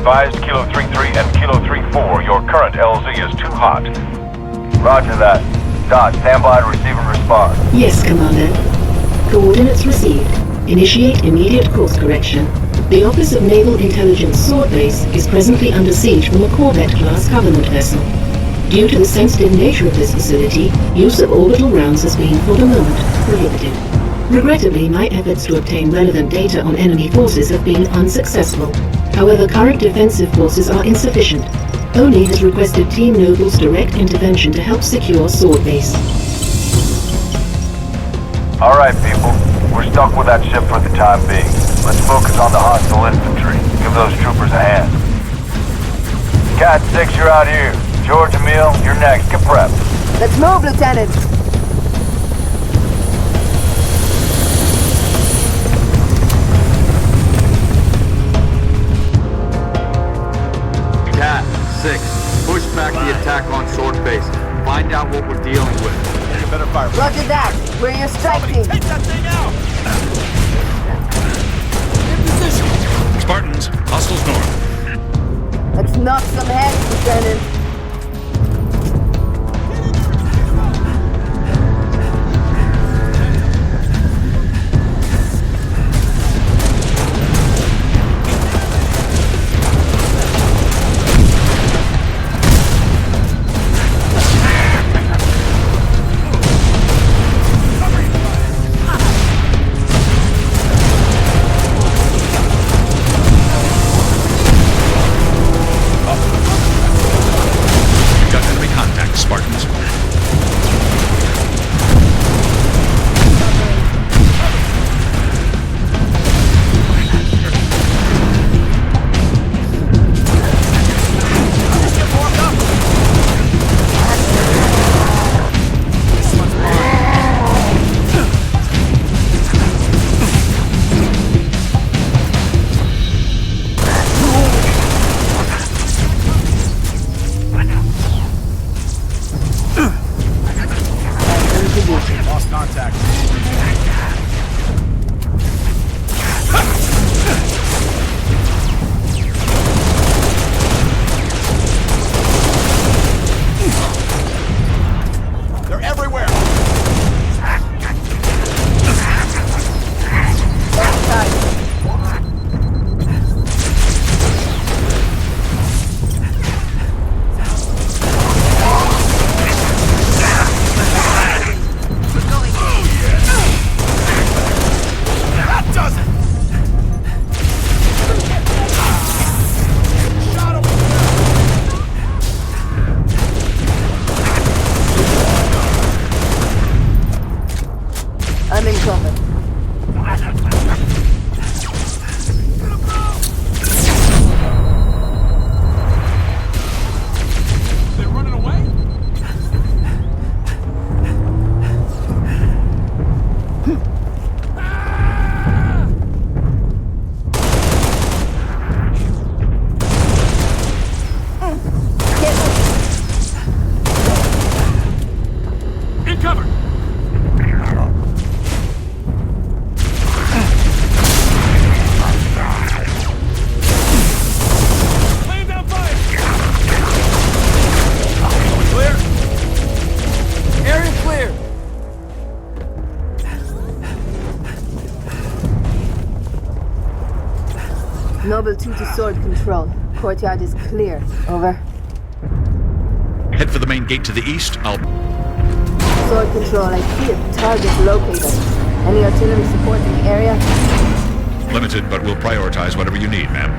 advised Kilo 33 and Kilo 34, your current LZ is too hot. Roger that. Dot, stand by to receive and respond. Yes, Commander. Coordinates received. Initiate immediate course correction. The Office of Naval Intelligence Sword Base is presently under siege from a Corvette-class Covenant vessel. Due to the sensitive nature of this facility, use of orbital rounds has been, for the moment, prohibited. Regrettably, my efforts to obtain relevant data on enemy forces have been unsuccessful. However, current defensive forces are insufficient. ONI has requested Team Noble's direct intervention to help secure Sword Base. Alright, people. We're stuck with that ship for the time being. Let's focus on the hostile infantry. Give those troopers a hand. Cat 6, you're out here. George, Emil, you're next. Get prepped. Let's move, Lieutenant! Cat 6, push back the attack on Sword Base. Find out what we're dealing with. You better fire. Roger that! We're your strike team! Take that thing out! In position! Spartans, hostiles north. Let's knock some heads, Lieutenant! Lost contact. They're everywhere. I'm in cover. They're running away? In cover! Laying down fire! Clear? Area clear. Noble 2 to sword control. Courtyard is clear. Over. Head for the main gate to the east. I'll... Sword control, I see a target located. Any artillery support in the area? Limited, but we'll prioritize whatever you need, ma'am.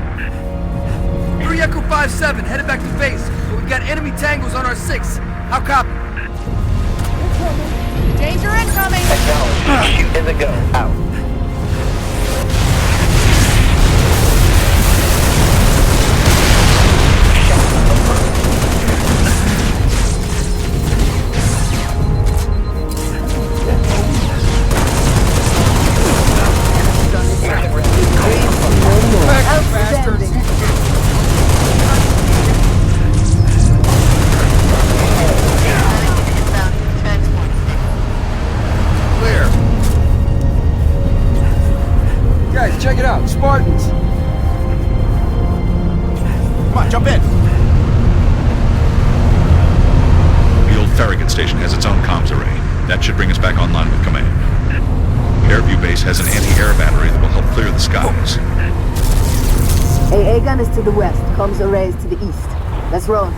3 Echo 5-7, headed back to base. But we've got enemy tangles on our 6. How copy? Danger incoming! Technology, shoot in the go. Out. Outstanding. Clear. Guys, check it out. Spartans. Come on, jump in. The old Farragut station has its own comms array. That should bring us back online with command. Airview Base has an anti-air battery that will help clear the skies. AA gun is to the west, comms array is to the east. Let's roll.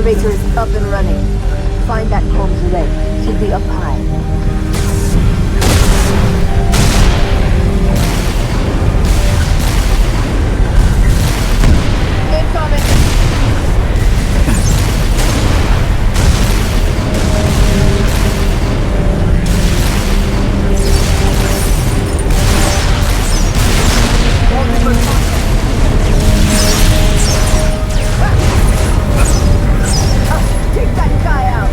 elevator is up and running. Find that comms array. Should be up high. Incoming! Take that guy out!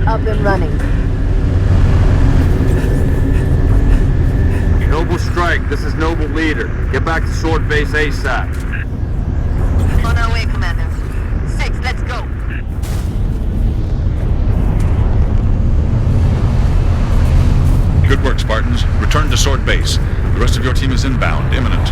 Up and running. Noble strike, this is Noble leader. Get back to Sword Base ASAP. On our way, Commander. 6, let's go. Good work, Spartans. Return to Sword Base. The rest of your team is inbound, imminent.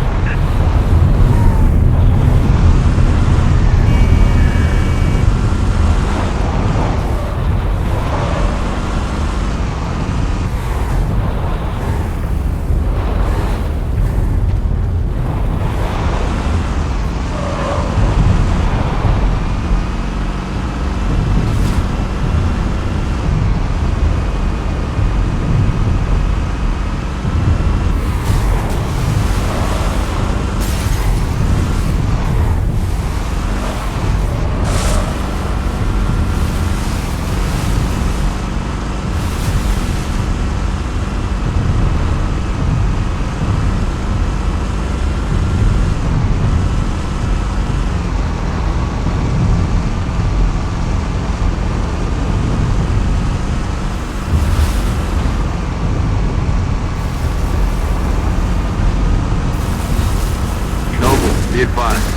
Be advised.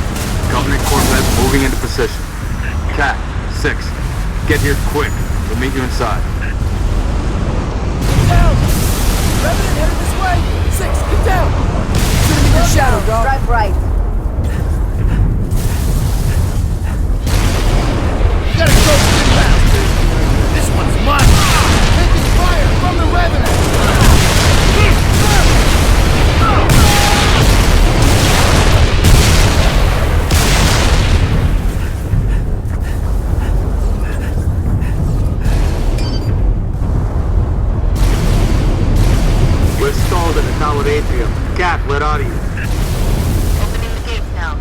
Covenant Corvette moving into position. Cat, 6. Get here quick. We'll meet you inside. Down! Revenant headed this way! 6, get down! Shooting in your shadow, dog. Drive right. You gotta go for this bastard! This one's mine! Taking fire from the Revenant! We're stalled at the Tower Atrium. Cat, where are you? Opening the gates now.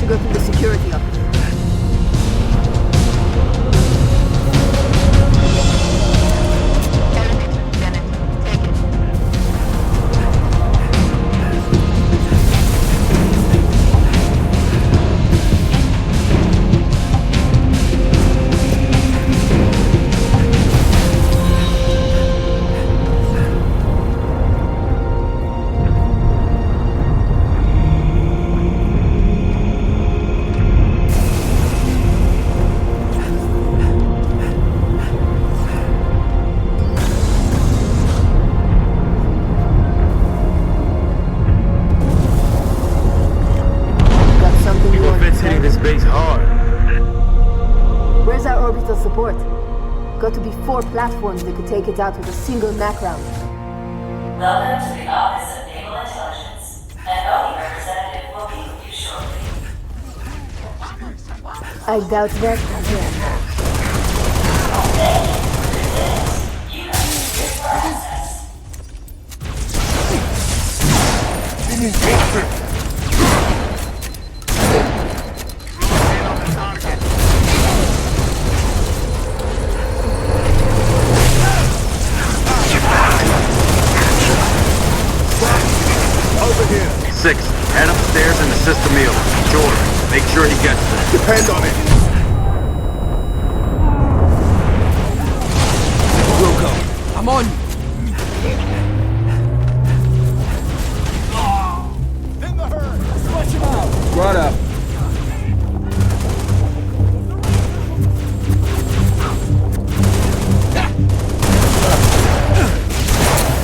to go through the security up here. Elevator, Lieutenant. Take it. Got something you want to Corvette's hitting say? this base hard. Where's our orbital support? Got to be 4 platforms that could take it out with a single Mac round. Welcome to the Office of Naval Intelligence. An ONI representative will be with you shortly. I doubt that again. You have secret process. Over here. 6, head upstairs and assist Emil. George, make sure he gets there. Depend on it. Wilco, I'm on you. In the herd. Flush him out. Right up.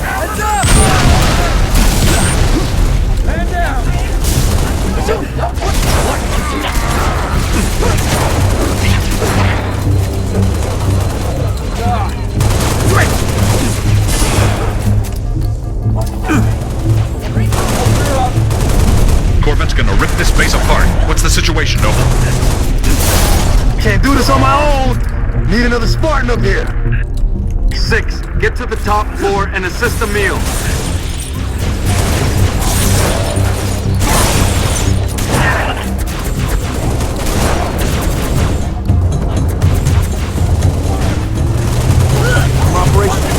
Heads up! Man down! Corvette's gonna rip this base apart. What's the situation, Noble? Can't do this on my own. Need another Spartan up here. 6, get to the top floor and assist Emil. I'm operational.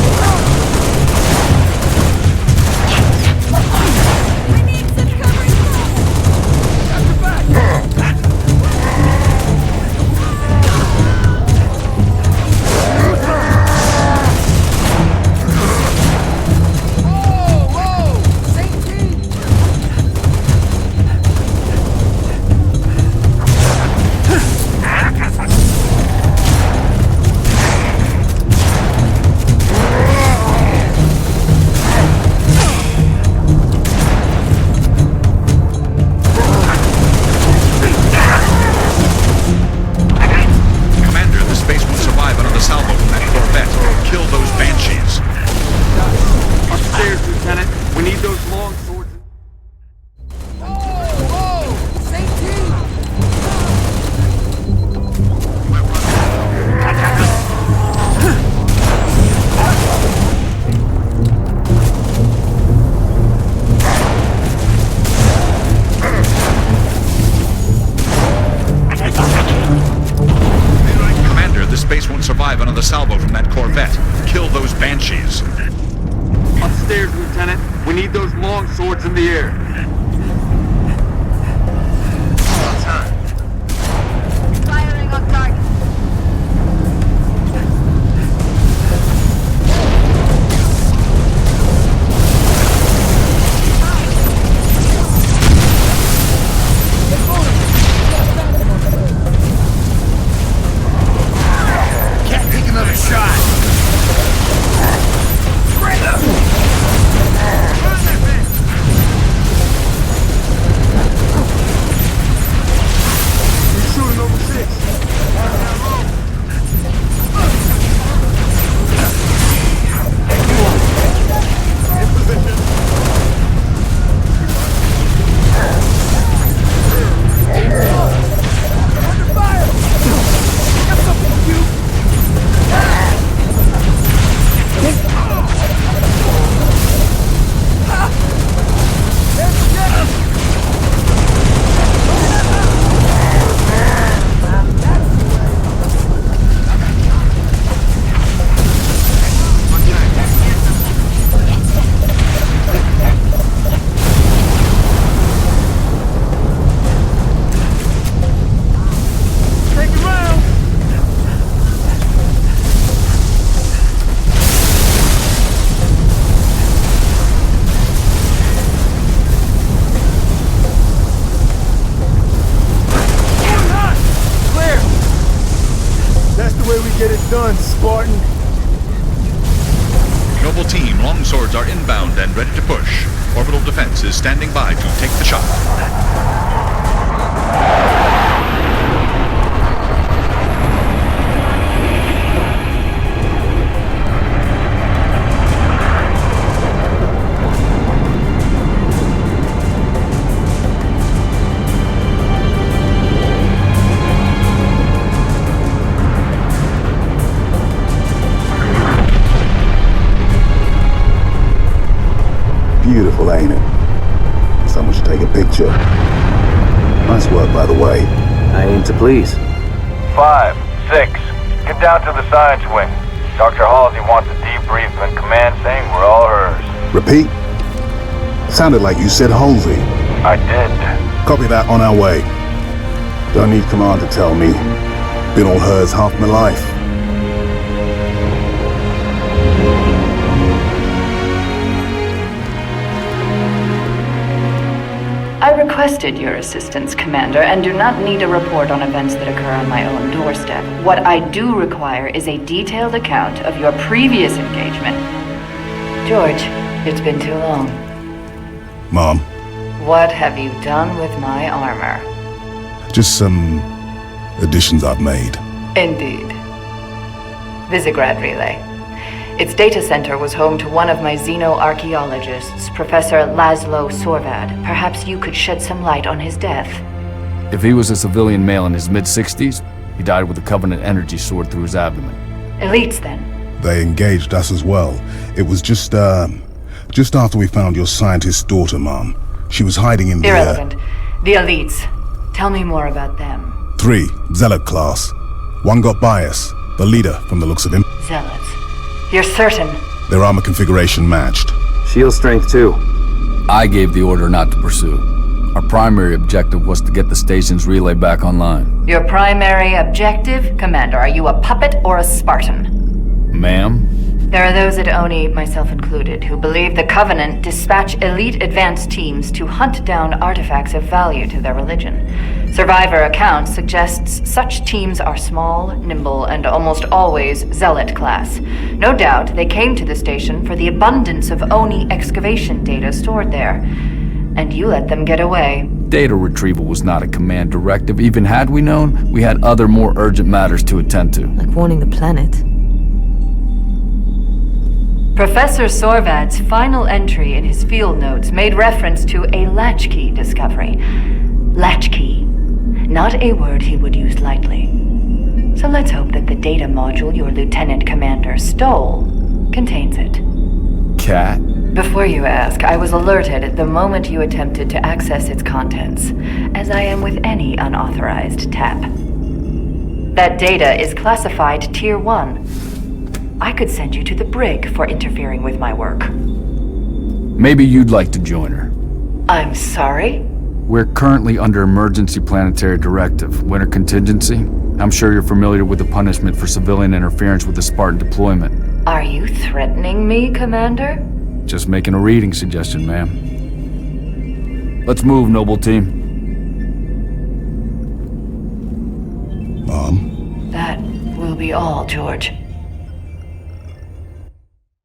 Commander, the space won't survive under the salvo from that Corvette. Kill those Banshees. Upstairs, Lieutenant. We need those long swords. Commander, this base won't survive under the salvo from that Corvette. Kill those Banshees. Upstairs, Lieutenant. We need those long swords in the air. Firing on target. Can't take another shot. done, Spartan. Noble team, longswords are inbound and ready to push. Orbital defense is standing by to take the shot. Beautiful, ain't it? Someone should take a picture. Nice work, by the way. I aim to please. 5, 6, get down to the science wing. Dr. Halsey wants a debrief and command saying we're all hers. Repeat? Sounded like you said Halsey. I did. Copy that, on our way. Don't need command to tell me. Been all hers half my life. I requested your assistance, Commander, and do not need a report on events that occur on my own doorstep. What I do require is a detailed account of your previous engagement. George, it's been too long. Mom, What have you done with my armor? just some additions I've made. Indeed. Visigrad Relay. Its data center was home to one of my xenoarchaeologists, Professor Laszlo Sorvad. Perhaps you could shed some light on his death. If he was a civilian male in his mid-60s, he died with a Covenant energy sword through his abdomen. Elites, then. They engaged us as well. It was just after we found your scientist's daughter, Mom. She was hiding in the... Irrelevant. The Elites. Tell me more about them. 3, Zealot class. One got by us. The leader, from the looks of him. Zealots. You're certain? Their armor configuration matched. Shield strength 2. I gave the order not to pursue. Our primary objective was to get the station's relay back online. Your primary objective? Commander, are you a puppet or a Spartan? Ma'am? There are those at ONI, myself included, who believe the Covenant dispatch elite advance teams to hunt down artifacts of value to their religion. Survivor accounts suggests such teams are small, nimble, and almost always Zealot class. No doubt they came to the station for the abundance of ONI excavation data stored there. And you let them get away. Data retrieval was not a command directive. Even had we known, we had other more urgent matters to attend to. Like warning the planet. Professor Sorvad's final entry in his field notes made reference to a latchkey discovery. Latchkey. Not a word he would use lightly. So let's hope that the data module your Lieutenant Commander stole contains it. Cat? Before you ask, I was alerted the moment you attempted to access its contents, as I am with any unauthorized tap. That data is classified Tier 1. I could send you to the brig for interfering with my work. Maybe you'd like to join her. I'm sorry? We're currently under emergency planetary directive, winter contingency. I'm sure you're familiar with the punishment for civilian interference with the Spartan deployment. Are you threatening me, Commander? Just making a reading suggestion, ma'am. Let's move, noble team. Mom? That will be all, George.